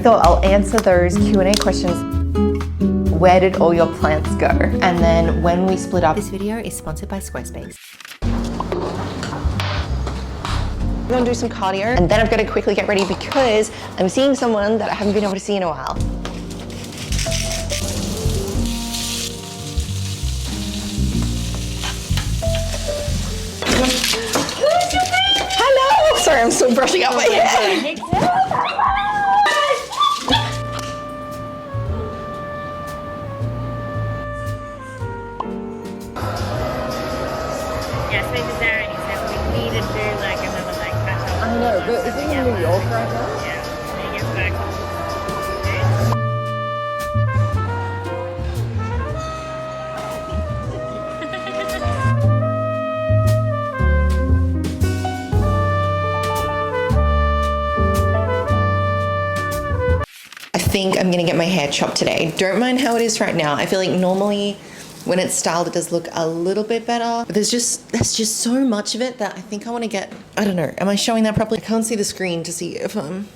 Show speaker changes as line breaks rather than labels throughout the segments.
thought I'll answer those Q&A questions. Where did all your plants go? And then when we split up, this video is sponsored by Squarespace. I'm gonna do some cardio and then I've got to quickly get ready because I'm seeing someone that I haven't been able to see in a while. Hello! Sorry, I'm still brushing out my hair.
Yeah, so to Sarah and he said we need to do like another like catch up.
I know, but is he in New York right now?
Yeah, when he gets back.
I think I'm gonna get my hair chopped today. Don't mind how it is right now. I feel like normally when it's styled, it does look a little bit better. But there's just so much of it that I think I want to get, I don't know, am I showing that properly? I can't see the screen to see if I'm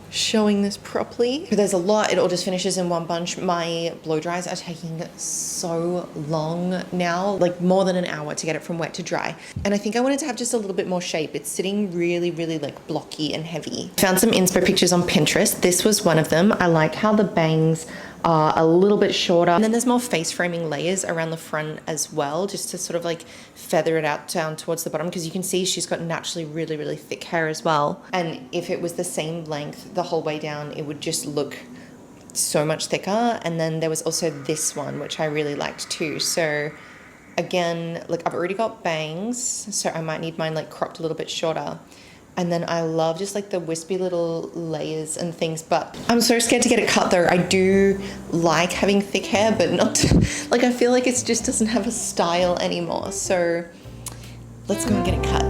showing this properly. But there's a lot, it all just finishes in one bunch. My blow dries are taking so long now, like more than an hour to get it from wet to dry. And I think I wanted to have just a little bit more shape. It's sitting really, really like blocky and heavy. Found some inspo pictures on Pinterest. This was one of them. I like how the bangs are a little bit shorter. And then there's more face framing layers around the front as well, just to sort of like feather it out down towards the bottom, because you can see she's got naturally really, really thick hair as well. And if it was the same length the whole way down, it would just look so much thicker. And then there was also this one, which I really liked too. So again, like I've already got bangs, so I might need mine like cropped a little bit shorter. And then I love just like the wispy little layers and things, but I'm so scared to get it cut though. I do like having thick hair, but not, like I feel like it just doesn't have a style anymore. So let's go and get it cut.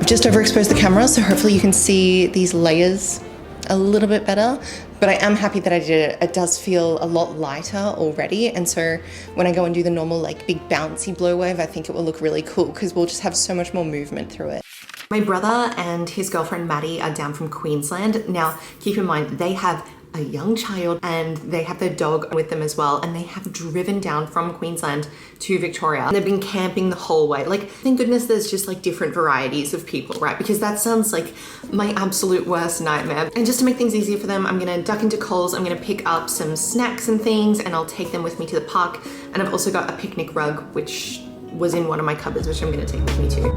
Just overexposed the camera, so hopefully you can see these layers a little bit better, but I am happy that I did it. It does feel a lot lighter already, and so when I go and do the normal like big bouncy blow wave, I think it will look really cool because we'll just have so much more movement through it. My brother and his girlfriend Maddie are down from Queensland. Now keep in mind they have a young child and they have their dog with them as well, and they have driven down from Queensland to Victoria and they've been camping the whole way. Like thank goodness there's just like different varieties of people, right? Because that sounds like my absolute worst nightmare. And just to make things easier for them, I'm gonna duck into Coles, I'm gonna pick up some snacks and things and I'll take them with me to the park. And I've also got a picnic rug which was in one of my cupboards, which I'm gonna take with me too.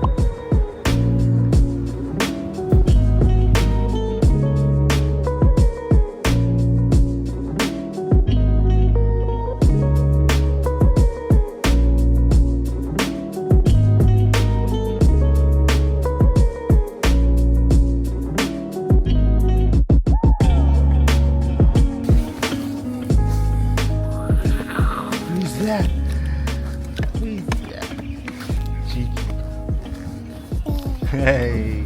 Hey. Hey.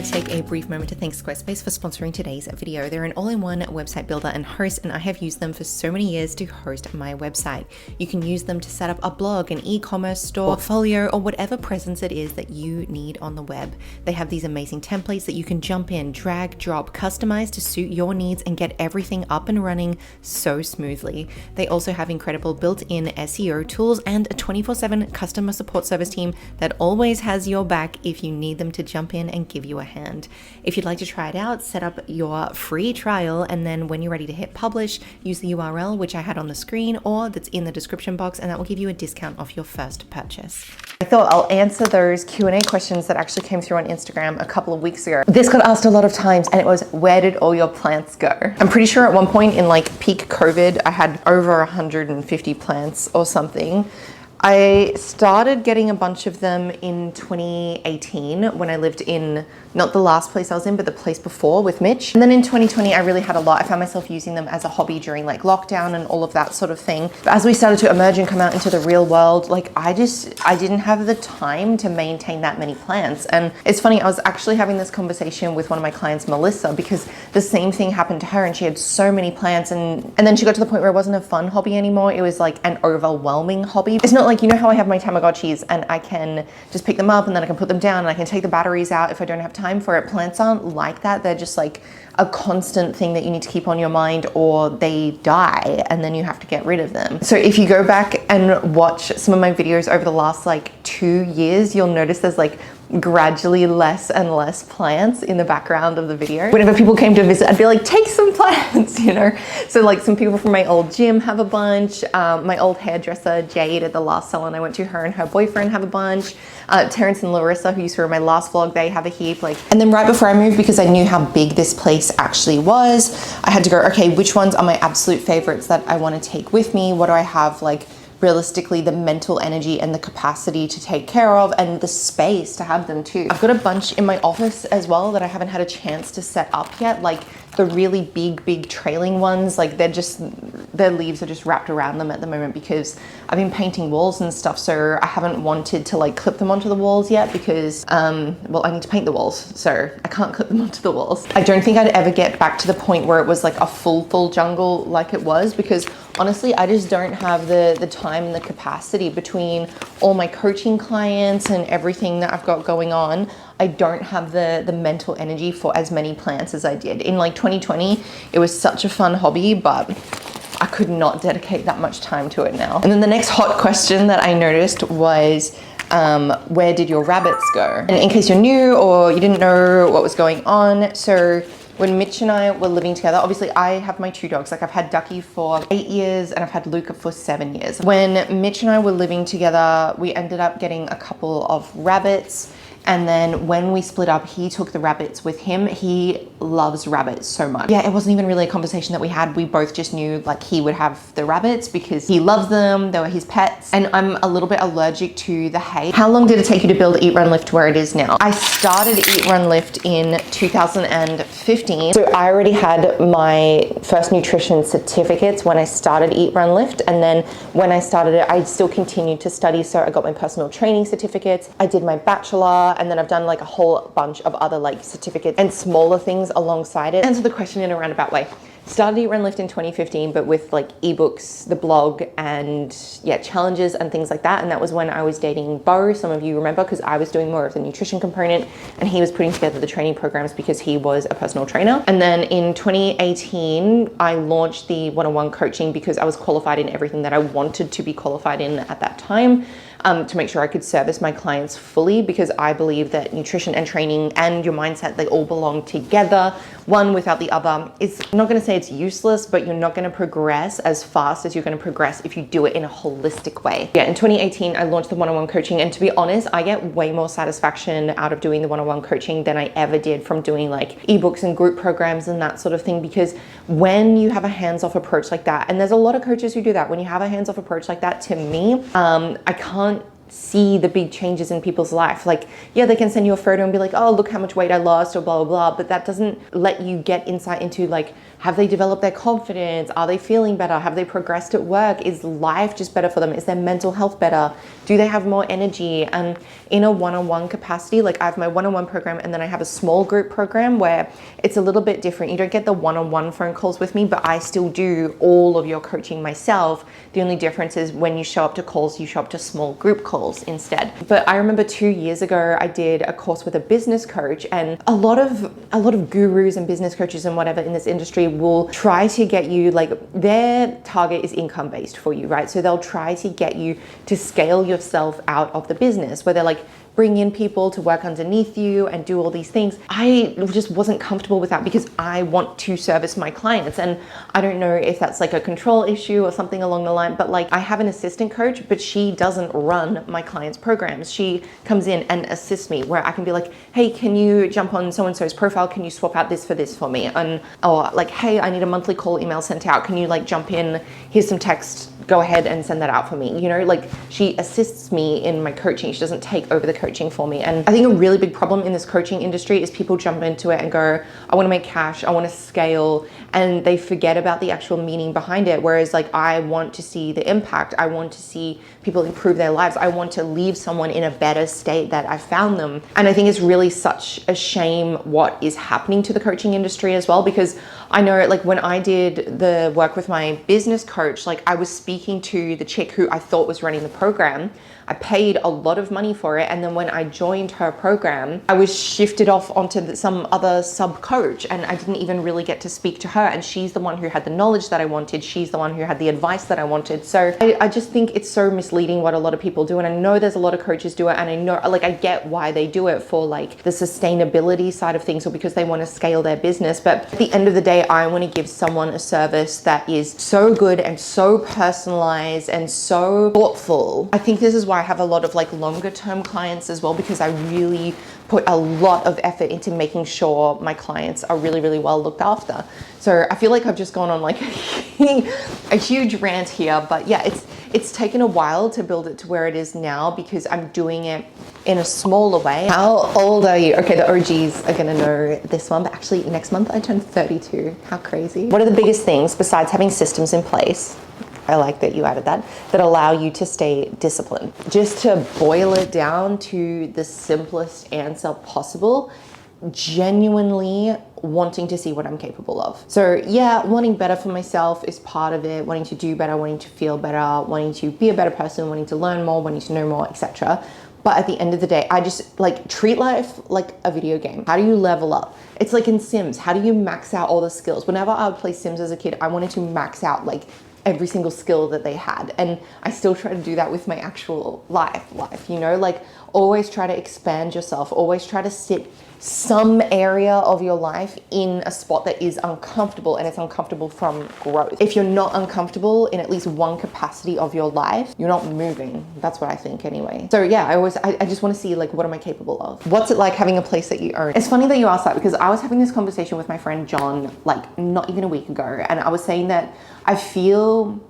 to take a brief moment to thank Squarespace for sponsoring today's video. They're an all-in-one website builder and host, and I have used them for so many years to host my website. You can use them to set up a blog, an e-commerce store, portfolio, or whatever presence it is that you need on the web. They have these amazing templates that you can jump in, drag, drop, customize to suit your needs and get everything up and running so smoothly. They also have incredible built-in SEO tools and a 24/7 customer support service team that always has your back if you need them to jump in and give you a hand. If you'd like to try it out, set up your free trial, and then when you're ready to hit publish, use the URL which I had on the screen or that's in the description box, and that will give you a discount off your first purchase. I thought I'll answer those Q&A questions that actually came through on Instagram a couple of weeks ago. This got asked a lot of times, and it was, where did all your plants go? I'm pretty sure at one point in like peak COVID, I had over 150 plants or something. I started getting a bunch of them in 2018 when I lived in, not the last place I was in, but the place before with Mitch. And then in 2020, I really had a lot. I found myself using them as a hobby during like lockdown and all of that sort of thing. But as we started to emerge and come out into the real world, like I didn't have the time to maintain that many plants. And it's funny, I was actually having this conversation with one of my clients, Melissa, because the same thing happened to her and she had so many plants, and then she got to the point where it wasn't a fun hobby anymore. It was like an overwhelming hobby. It's not like, you know how I have my Tamagotchis and I can just pick them up and then I can put them down and I can take the batteries out if I don't have time for it. Plants aren't like that. They're just like a constant thing that you need to keep on your mind, or they die and then you have to get rid of them. So if you go back and watch some of my videos over the last like 2 years, you'll notice there's like gradually less and less plants in the background of the video. Whenever people came to visit, I'd be like, take some plants, you know? So like some people from my old gym have a bunch. My old hairdresser, Jade, at the last salon I went to, her and her boyfriend have a bunch. Terrence and Larissa, who used to be my last vlog, they have a heap. And then right before I moved, because I knew how big this place actually was, I had to go, okay, which ones are my absolute favorites that I want to take with me? What do I have like realistically the mental energy and the capacity to take care of, and the space to have them too. I've got a bunch in my office as well that I haven't had a chance to set up yet, like the really big trailing ones. Like their leaves are just wrapped around them at the moment because I've been painting walls and stuff, so I haven't wanted to like clip them onto the walls yet because well, I need to paint the walls, so I can't clip them onto the walls. I don't think I'd ever get back to the point where it was like a full jungle like it was, because honestly, I just don't have the time and the capacity between all my coaching clients and everything that I've got going on. I don't have the mental energy for as many plants as I did. In like 2020, it was such a fun hobby, but I could not dedicate that much time to it now. And then the next hot question that I noticed was, where did your rabbits go? And in case you're new or you didn't know what was going on, so when Mitch and I were living together, obviously I have my 2 dogs. Like I've had Ducky for 8 years and I've had Luca for 7 years. When Mitch and I were living together, we ended up getting a couple of rabbits. And then when we split up, he took the rabbits with him. He loves rabbits so much. Yeah, it wasn't even really a conversation that we had. We both just knew like he would have the rabbits because he loves them. They were his pets. And I'm a little bit allergic to the hay. How long did it take you to build Eat, Run, Lift to where it is now? I started Eat, Run, Lift in 2015. So I already had my first nutrition certificates when I started Eat, Run, Lift. And then when I started it, I still continued to study. So I got my personal training certificates. I did my bachelor, and then I've done like a whole bunch of other like certificates and smaller things alongside it. Answer the question in a roundabout way. Started Eat, Run, Lift in 2015, but with like ebooks, the blog, and yeah, challenges and things like that. And that was when I was dating Bo, some of you remember, because I was doing more of the nutrition component and he was putting together the training programs because he was a personal trainer. And then in 2018, I launched the one-on-one coaching because I was qualified in everything that I wanted to be qualified in at that time. To make sure I could service my clients fully, because I believe that nutrition and training and your mindset, they all belong together. One without the other is, I'm not going to say it's useless, but you're not going to progress as fast as you're going to progress if you do it in a holistic way. Yeah, in 2018, I launched the one-on-one coaching, and to be honest, I get way more satisfaction out of doing the one-on-one coaching than I ever did from doing like ebooks and group programs and that sort of thing, because when you have a hands-off approach like that, and there's a lot of coaches who do that, when you have a hands-off approach like that, to me, I can't see the big changes in people's life. Like, yeah, they can send you a photo and be like, oh, look how much weight I lost or blah, blah, blah. But that doesn't let you get insight into like Have they developed their confidence? Are they feeling better? Have they progressed at work? Is life just better for them? Is their mental health better? Do they have more energy? And in a one-on-one capacity, like I have my one-on-one program, and then I have a small group program where it's a little bit different. You don't get the one-on-one phone calls with me, but I still do all of your coaching myself. The only difference is when you show up to calls, you show up to small group calls instead. But I remember 2 years ago, I did a course with a business coach, and a lot of gurus and business coaches and whatever in this industry will try to get you, like, their target is income based for you, right? So they'll try to get you to scale yourself out of the business, where they're like, bring in people to work underneath you and do all these things. I just wasn't comfortable with that because I want to service my clients. And I don't know if that's like a control issue or something along the line, but like I have an assistant coach, but she doesn't run my clients' programs. She comes in and assists me, where I can be like, hey, can you jump on so-and-so's profile? Can you swap out this for this for me? And, or like, hey, I need a monthly call email sent out. Can you like jump in? Here's some text. Go ahead and send that out for me. You know, like she assists me in my coaching. She doesn't take over the coaching for me. And I think a really big problem in this coaching industry is people jump into it and go, I want to make cash, I want to scale, and they forget about the actual meaning behind it. Whereas like I want to see the impact. I want to see people improve their lives. I want to leave someone in a better state that I found them. And I think it's really such a shame what is happening to the coaching industry as well, because I know like when I did the work with my business coach, like I was speaking to the chick who I thought was running the program. I paid a lot of money for it. And then when I joined her program, I was shifted off onto some other sub coach, and I didn't even really get to speak to her. And she's the one who had the knowledge that I wanted. She's the one who had the advice that I wanted. So I just think it's so misleading what a lot of people do. And I know there's a lot of coaches do it. And I know, like, I get why they do it for like the sustainability side of things, or because they want to scale their business. But at the end of the day, I want to give someone a service that is so good and so personalized and so thoughtful. I think this is why I have a lot of like longer term clients as well, because I really put a lot of effort into making sure my clients are really, really well looked after. So I feel like I've just gone on like a huge rant here, but yeah, it's taken a while to build it to where it is now, because I'm doing it in a smaller way. How old are you? Okay, the OGs are gonna know this one, but actually next month I turn 32. How crazy. What are the biggest things besides having systems in place? I like that you added that allow you to stay disciplined. Just to boil it down to the simplest answer possible, genuinely wanting to see what I'm capable of. So yeah, wanting better for myself is part of it, wanting to do better, wanting to feel better, wanting to be a better person, wanting to learn more, wanting to know more, etc. But at the end of the day, I just like treat life like a video game. How do you level up? It's like in Sims. How do you max out all the skills? Whenever I would play Sims as a kid, I wanted to max out like every single skill that they had. And I still try to do that with my actual life, you know, like always try to expand yourself, always try to sit some area of your life in a spot that is uncomfortable, and it's uncomfortable from growth. If you're not uncomfortable in at least one capacity of your life, you're not moving. That's what I think anyway. So yeah, I just want to see like, what am I capable of? What's it like having a place that you own? It's funny that you asked that, because I was having this conversation with my friend John, like not even a week ago. And I was saying that I feel,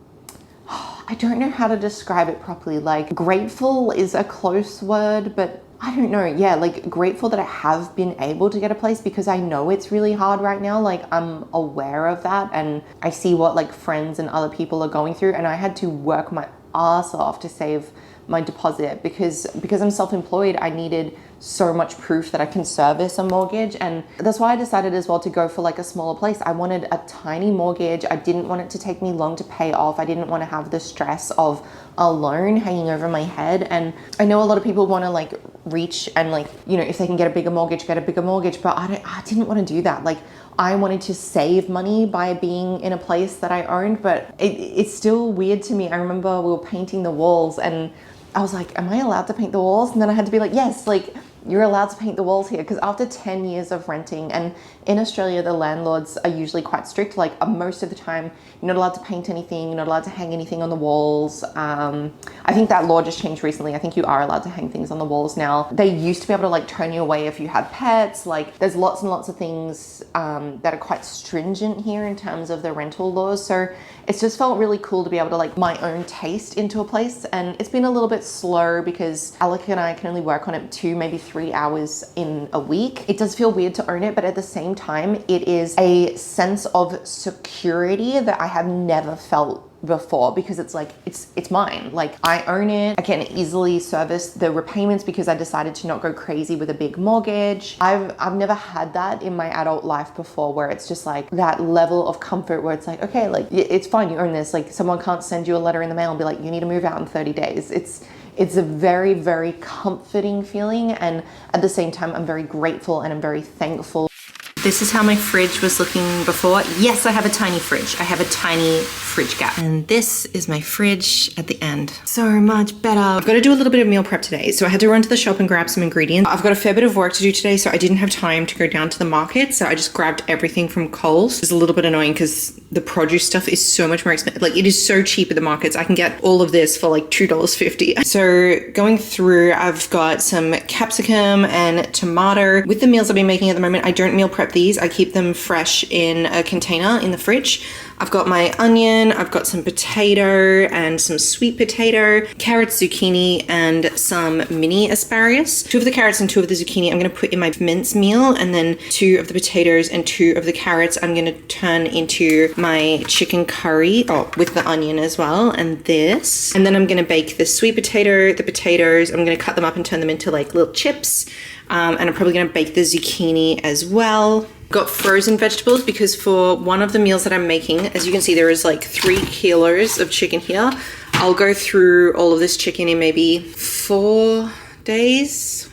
I don't know how to describe it properly. Like grateful is a close word, but I don't know. Yeah, like grateful that I have been able to get a place, because I know it's really hard right now. Like I'm aware of that, and I see what like friends and other people are going through, and I had to work my ass off to save my deposit because I'm self-employed. I needed so much proof that I can service a mortgage, and that's why I decided as well to go for like a smaller place. I wanted a tiny mortgage. I didn't want it to take me long to pay off. I didn't want to have the stress of a loan hanging over my head. And I know a lot of people want to like reach and like, you know, if they can get a bigger mortgage, get a bigger mortgage, but I didn't want to do that. Like I wanted to save money by being in a place that I owned, but it's still weird to me. I remember we were painting the walls, and I was like, am I allowed to paint the walls? And then I had to be like, yes, like you're allowed to paint the walls here. Because after 10 years of renting, and in Australia, the landlords are usually quite strict. Like most of the time, you're not allowed to paint anything. You're not allowed to hang anything on the walls. I think that law just changed recently. I think you are allowed to hang things on the walls now. They used to be able to like turn you away if you had pets. Like there's lots and lots of things that are quite stringent here in terms of the rental laws. So it's just felt really cool to be able to like my own taste into a place. And it's been a little bit slow because Alec and I can only work on it 2, maybe 3 hours in a week. It does feel weird to own it, but at the same time, it is a sense of security that I have never felt before, because it's like it's mine. Like I own it. I can easily service the repayments because I decided to not go crazy with a big mortgage. I've never had that in my adult life before, where it's just like that level of comfort where it's like, okay, like it's fine, you own this. Like someone can't send you a letter in the mail and be like, you need to move out in 30 days. It's a very, very comforting feeling, and at the same time I'm very grateful and I'm very thankful. This is how my fridge was looking before. Yes, I have a tiny fridge. I have a tiny fridge gap. And this is my fridge at the end. So much better. I've got to do a little bit of meal prep today. So I had to run to the shop and grab some ingredients. I've got a fair bit of work to do today, so I didn't have time to go down to the market. So I just grabbed everything from Coles. It's a little bit annoying because the produce stuff is so much more expensive. Like it is so cheap at the markets. I can get all of this for like $2.50. So going through, I've got some capsicum and tomato. With the meals I've been making at the moment, I don't meal prep these. I keep them fresh in a container in the fridge. I've got my onion, I've got some potato and some sweet potato, carrots, zucchini, and some mini asparagus. 2 of the carrots and 2 of the zucchini I'm gonna put in my mince meal, and then 2 of the potatoes and 2 of the carrots I'm gonna turn into my chicken curry, with the onion as well, and this. And then I'm gonna bake the sweet potato, the potatoes, I'm gonna cut them up and turn them into like little chips. And I'm probably gonna bake the zucchini as well. Got frozen vegetables because for one of the meals that I'm making, as you can see, there is like 3 kilos of chicken here. I'll go through all of this chicken in maybe 4 days,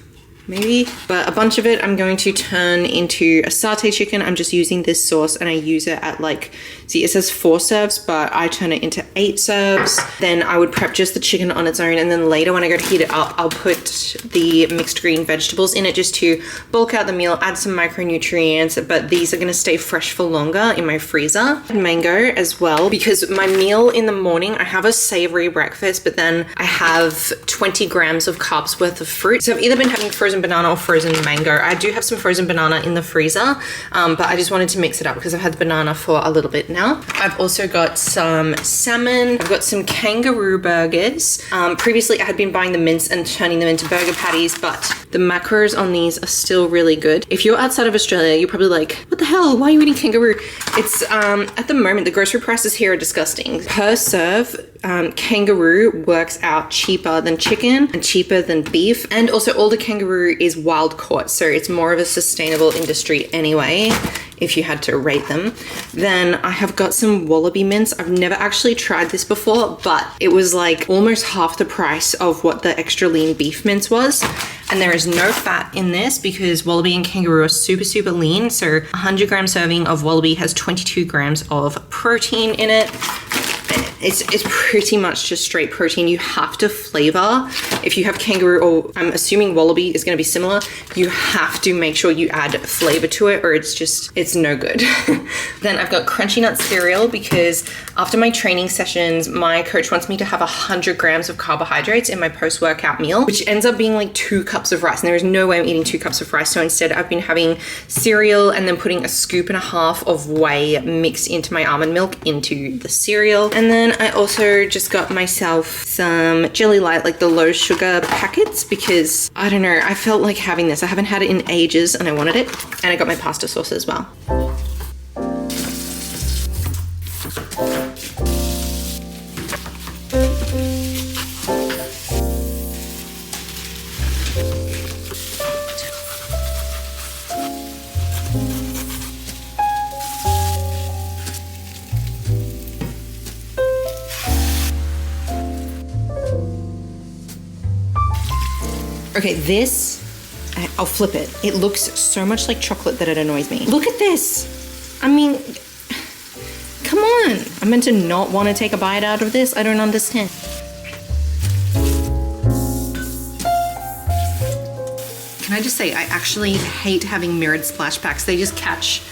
maybe. But a bunch of it I'm going to turn into a satay chicken. I'm just using this sauce and I use it at like, see it says 4 serves, but I turn it into 8 serves. Then I would prep just the chicken on its own, and then later when I go to heat it up, I'll put the mixed green vegetables in it just to bulk out the meal, add some micronutrients, but these are gonna stay fresh for longer in my freezer. Mango as well, because my meal in the morning, I have a savory breakfast, but then I have 20 grams of carbs worth of fruit. So I've either been having frozen banana or frozen mango. I do have some frozen banana in the freezer, but I just wanted to mix it up because I've had the banana for a little bit now. I've also got some salmon. I've got some kangaroo burgers. Previously I had been buying the mince and turning them into burger patties, but the macros on these are still really good. If you're outside of Australia, you're probably like, what the hell? Why are you eating kangaroo? It's, at the moment, the grocery prices here are disgusting. Per serve, kangaroo works out cheaper than chicken and cheaper than beef. And also all the kangaroo is wild caught, so it's more of a sustainable industry anyway, if you had to rate them. Then I have got some wallaby mince. I've never actually tried this before, but it was like almost half the price of what the extra lean beef mince was. And there is no fat in this because wallaby and kangaroo are super, super lean. So 100 gram serving of wallaby has 22 grams of protein in it. It's pretty much just straight protein. You have to flavor. If you have kangaroo, or I'm assuming wallaby is gonna be similar, you have to make sure you add flavor to it or it's no good. Then I've got crunchy nut cereal because after my training sessions, my coach wants me to have 100 grams of carbohydrates in my post-workout meal, which ends up being like 2 cups of rice. And there is no way I'm eating 2 cups of rice. So instead I've been having cereal and then putting 1.5 scoops of whey mixed into my almond milk into the cereal. And then I also just got myself some Jelly Light, like the low sugar packets, because I don't know, I felt like having this. I haven't had it in ages and I wanted it. And I got my pasta sauce as well. Okay, this, I'll flip it. It looks so much like chocolate that it annoys me. Look at this. I mean, come on. I'm meant to not want to take a bite out of this? I don't understand. Can I just say, I actually hate having mirrored splash packs. They just catch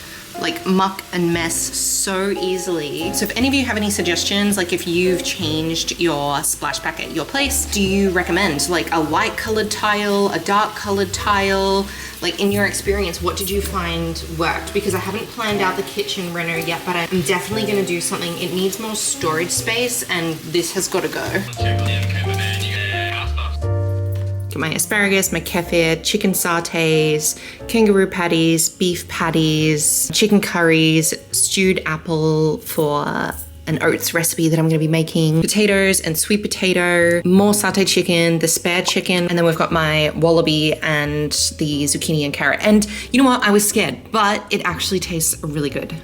like muck and mess so easily. So if any of you have any suggestions, like if you've changed your splashback at your place, do you recommend like a light colored tile, a dark colored tile? Like in your experience, what did you find worked? Because I haven't planned out the kitchen reno yet, but I'm definitely gonna do something. It needs more storage space and this has gotta go. Get my asparagus, my kefir, chicken sautés, kangaroo patties, beef patties, chicken curries, stewed apple for an oats recipe that I'm gonna be making, potatoes and sweet potato, more satay chicken, the spare chicken, and then we've got my wallaby and the zucchini and carrot. And you know what? I was scared, but it actually tastes really good.